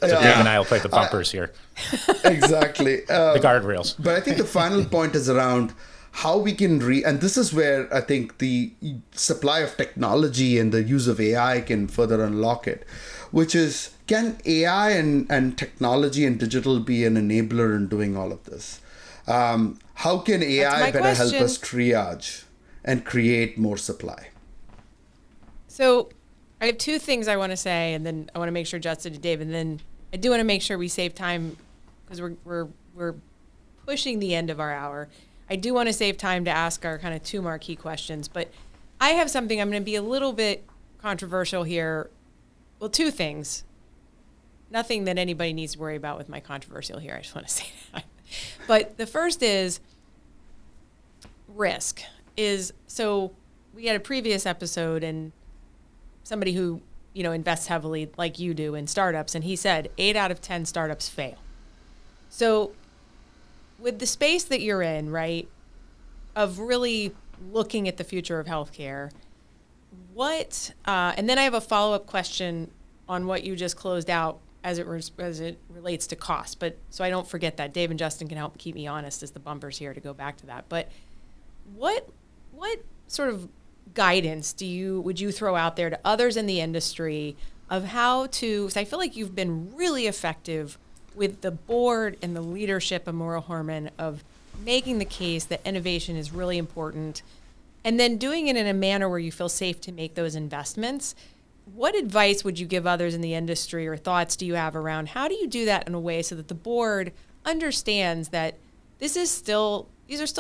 So Dave and I will play the bumpers here. Exactly. The guardrails. But I think the final point is around how we can and this is where I think the supply of technology and the use of AI can further unlock it, which is, can AI and technology and digital be an enabler in doing all of this? How can AI better help us triage and create more supply? So I have two things I want to say, and then I want to make sure Justin and Dave, and then I do want to make sure we save time because we're pushing the end of our hour. I do want to save time to ask our kind of two marquee questions, but I have something. I'm going to be a little bit controversial here. Well, two things. Nothing that anybody needs to worry about with my controversial here. I just want to say that. But the first is risk. So we had a previous episode and somebody who, invests heavily like you do in startups, and he said 8 out of 10 startups fail. So with the space that you're in, right, of really looking at the future of healthcare, and then I have a follow-up question on what you just closed out as it relates to cost. But so I don't forget that. Dave and Justin can help keep me honest as the bumpers here to go back to that. But what sort of guidance would you throw out there to others in the industry of how to, because I feel like you've been really effective with the board and the leadership of Memorial Hermann of making the case that innovation is really important and then doing it in a manner where you feel safe to make those investments. What advice would you give others in the industry, or thoughts do you have around how do you do that in a way so that the board understands that these are still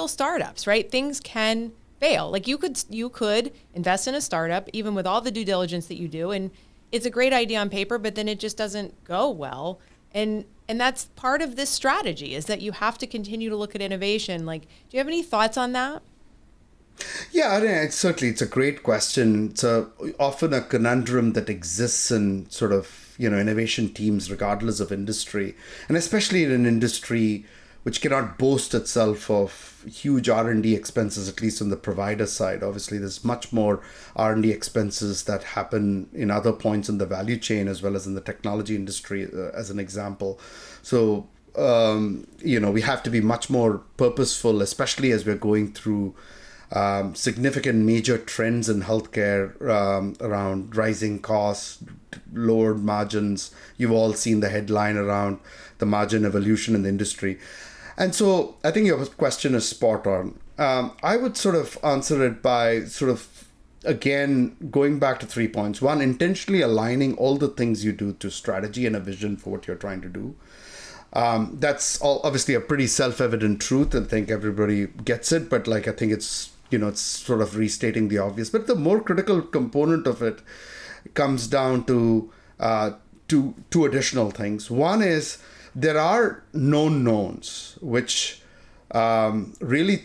startups, right? Things can fail. Like you could invest in a startup even with all the due diligence that you do, and it's a great idea on paper, but then it just doesn't go well. And that's part of this strategy, is that you have to continue to look at innovation. Like, do you have any thoughts on that? Yeah, I mean, it's a great question. It's often a conundrum that exists in sort of, innovation teams, regardless of industry, and especially in an industry which cannot boast itself of huge R&D expenses, at least on the provider side. Obviously, there's much more R&D expenses that happen in other points in the value chain, as well as in the technology industry, as an example. So, we have to be much more purposeful, especially as we're going through significant major trends in healthcare around rising costs, lowered margins. You've all seen the headline around the margin evolution in the industry. And so I think your question is spot on. I would sort of answer it by sort of, again, going back to 3 points. One, intentionally aligning all the things you do to strategy and a vision for what you're trying to do. That's obviously a pretty self-evident truth. I think everybody gets it, but I think it's, it's sort of restating the obvious. But the more critical component of it comes down to two additional things. One is there are known knowns, which really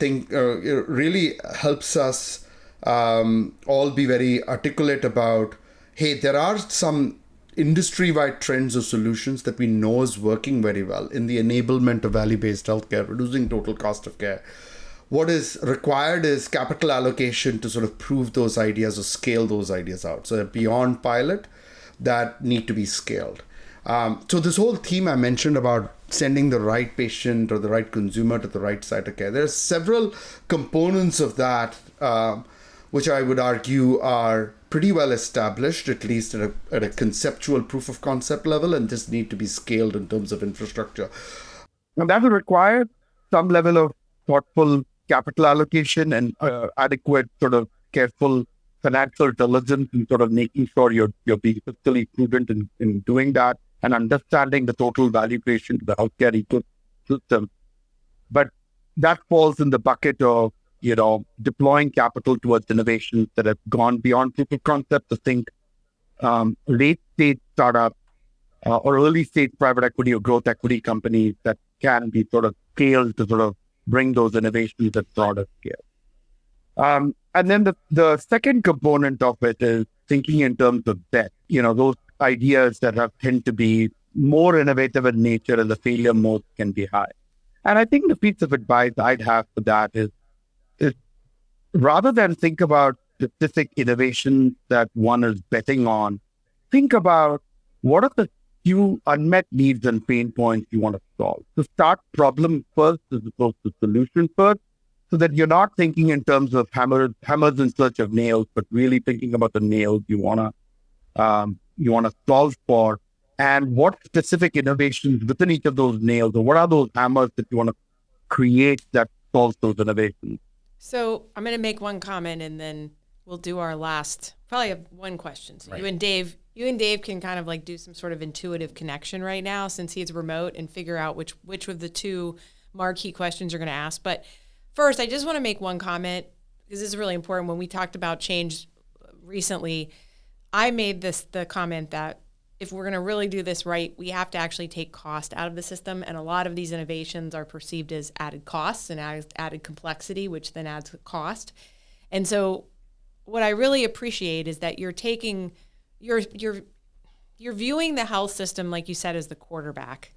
helps us all be very articulate about, hey, there are some industry-wide trends or solutions that we know is working very well in the enablement of value-based healthcare, reducing total cost of care. What is required is capital allocation to sort of prove those ideas or scale those ideas out. So beyond pilot, that need to be scaled. So this whole theme I mentioned about sending the right patient or the right consumer to the right site of care, there are several components of that, which I would argue are pretty well established, at least at a conceptual proof of concept level, and just need to be scaled in terms of infrastructure. And that will require some level of thoughtful capital allocation and adequate sort of careful financial diligence and sort of making sure you're being fiscally prudent in doing that and understanding the total value creation to the healthcare ecosystem. But that falls in the bucket of, deploying capital towards innovations that have gone beyond proof of concept. To think late stage startup or early stage private equity or growth equity companies that can be sort of scaled to sort of bring those innovations at broader scale. And then the second component of it is thinking in terms of debt. Those ideas that tend to be more innovative in nature and the failure modes can be high. And I think the piece of advice I'd have for that is rather than think about specific innovations that one is betting on, think about what are the few unmet needs and pain points you want to solve. So start problem first as opposed to solution first, so that you're not thinking in terms of hammers in search of nails, but really thinking about the nails you wanna solve for, and what specific innovations within each of those nails, or what are those hammers that you want to create that solves those innovations. So I'm going to make one comment, and then we'll do our last. Probably have one question. So right. you and Dave can kind of like do some sort of intuitive connection right now, since he's remote, and figure out which of the two marquee questions you're going to ask. But first, I just want to make one comment, because this is really important. When we talked about change recently, I made the comment that if we're going to really do this right, we have to actually take cost out of the system. And a lot of these innovations are perceived as added costs and added complexity, which then adds cost. And so what I really appreciate is that you're viewing the health system, like you said, as the quarterback,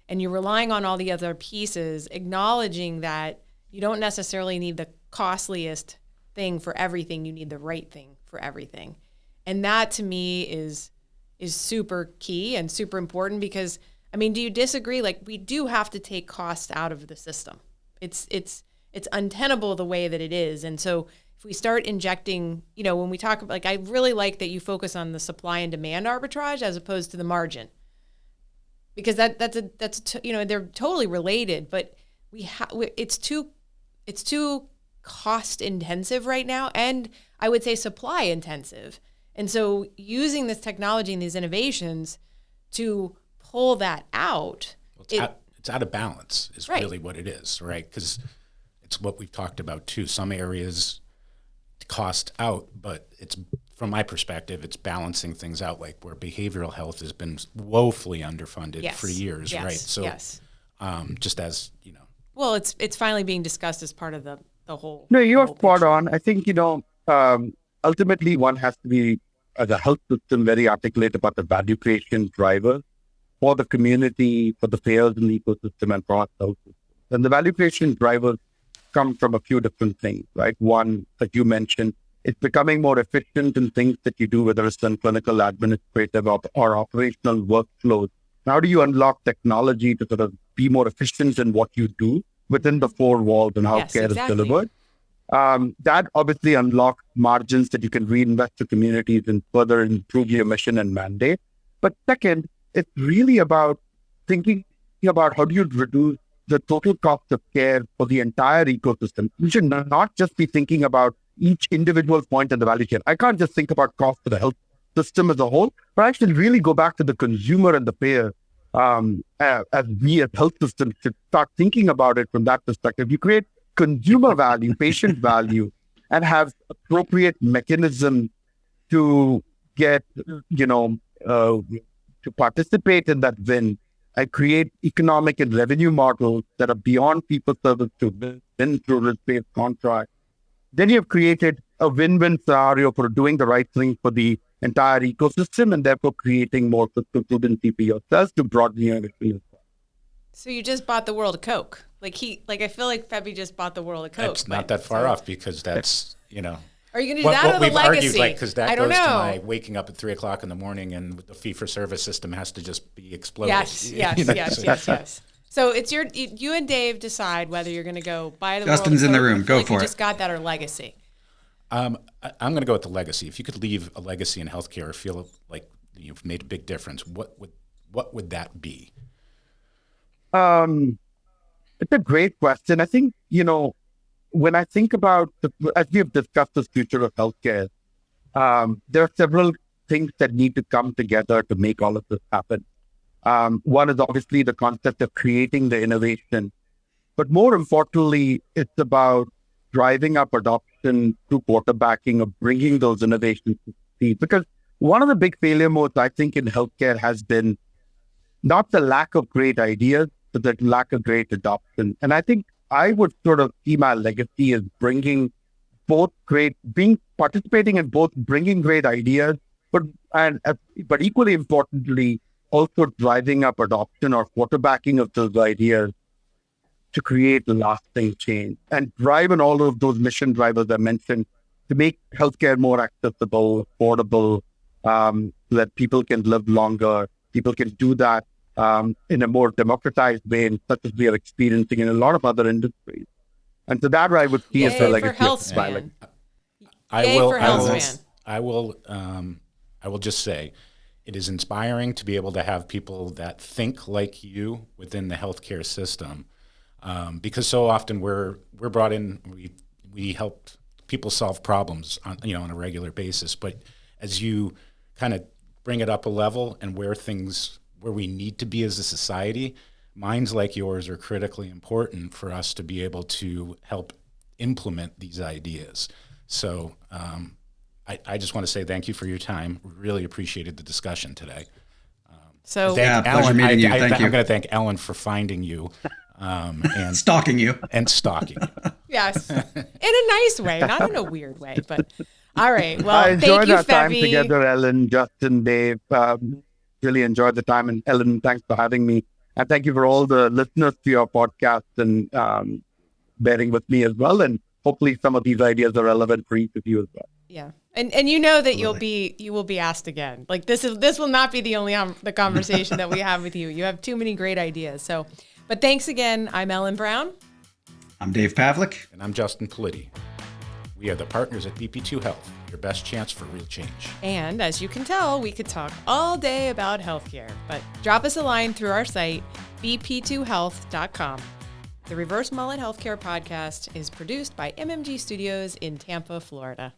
and you're relying on all the other pieces, acknowledging that you don't necessarily need the costliest thing for everything. You need the right thing for everything. And that to me is super key and super important, because, I mean, do you disagree? Like, we do have to take cost out of the system. It's untenable the way that it is. And so if we start injecting, when we talk about, like, I really like that you focus on the supply and demand arbitrage as opposed to the margin, because that's they're totally related, but it's too cost intensive right now, and I would say supply intensive. And so using this technology and these innovations to pull that out. It's out of balance is right. Really what it is, right? Because it's what we've talked about too. Some areas cost out, but it's, from my perspective, it's balancing things out, like where behavioral health has been woefully underfunded for years, right? So just as, Well, it's finally being discussed as part of the whole. No, you're spot picture. on. I think, ultimately one has to be, as a health system, very articulate about the value creation drivers for the community, for the payers in the ecosystem, and for ourselves. And the value creation drivers come from a few different things, right? One that you mentioned, it's becoming more efficient in things that you do, whether it's in clinical, administrative, or operational workflows. How do you unlock technology to sort of be more efficient in what you do within the four walls and how care is delivered? That obviously unlocks margins that you can reinvest to communities and further improve your mission and mandate. But second, it's really about thinking about how do you reduce the total cost of care for the entire ecosystem. We should not just be thinking about each individual point in the value chain. I can't just think about cost for the health system as a whole, but I should really go back to the consumer and the payer. As we as health systems should start thinking about it from that perspective. You create consumer value, patient value, and have appropriate mechanism to get, to participate in that win and create economic and revenue models that are beyond fee-for-service to win through risk-based contracts. Then you've created a win-win scenario for doing the right thing for the entire ecosystem, and therefore creating more fiscal prudency for yourselves to broaden your industry. So you just bought the world of Coke. I feel like Feby just bought the world of Coke. It's not that far off, because that's, Are you going to do that or the we've legacy? argued, like, because that I don't goes to know. my waking up at 3:00 in the morning, and the fee-for-service system has to just be exploded. Yes. So it's you and Dave decide whether you're going to go by the Justin's world in the code, room. you feel Go like for you it. just got that, or legacy. I'm going to go with the legacy. If you could leave a legacy in healthcare, or feel like you've made a big difference, what would that be? It's a great question. I think, when I think about, as we have discussed the future of healthcare, there are several things that need to come together to make all of this happen. One is obviously the concept of creating the innovation, but more importantly, it's about driving up adoption through quarterbacking of bringing those innovations to speed. Because one of the big failure modes, I think, in healthcare has been not the lack of great ideas, but the lack of great adoption. And I think I would sort of see my legacy as participating in both bringing great ideas, but equally importantly, also driving up adoption or quarterbacking of those ideas to create lasting change and drive on all of those mission drivers I mentioned to make healthcare more accessible, affordable, so that people can live longer. People can do that in a more democratized way, such as we are experiencing in a lot of other industries. And so that I would see as the Yay legacy for of Healthspan. I will just say, it is inspiring to be able to have people that think like you within the healthcare system, because so often we're brought in, we help people solve problems on a regular basis. But as you kind of bring it up a level and where we need to be as a society, minds like yours are critically important for us to be able to help implement these ideas. So I just want to say thank you for your time. Really appreciated the discussion today. Pleasure meeting you. Thank you. I'm going to thank Ellen for finding you and Stalking you. stalking you. Yes, in a nice way, not in a weird way. But all right, well, I enjoyed thank you, our time Feby. together, Ellen, Justin, Dave. Really enjoyed the time. And Ellen, thanks for having me. And thank you for all the listeners to your podcast and bearing with me as well. And hopefully some of these ideas are relevant for each of you as well. Yeah. And you know that you will be asked again. Like this will not be the only the conversation that we have with you. You have too many great ideas. So, but thanks again. I'm Ellen Brown. I'm Dave Pavlik. And I'm Justin Politi. We are the partners at BP2 Health, your best chance for real change. And as you can tell, we could talk all day about healthcare, but drop us a line through our site, BP2Health.com. The Reverse Mullet Healthcare Podcast is produced by MMG Studios in Tampa, Florida.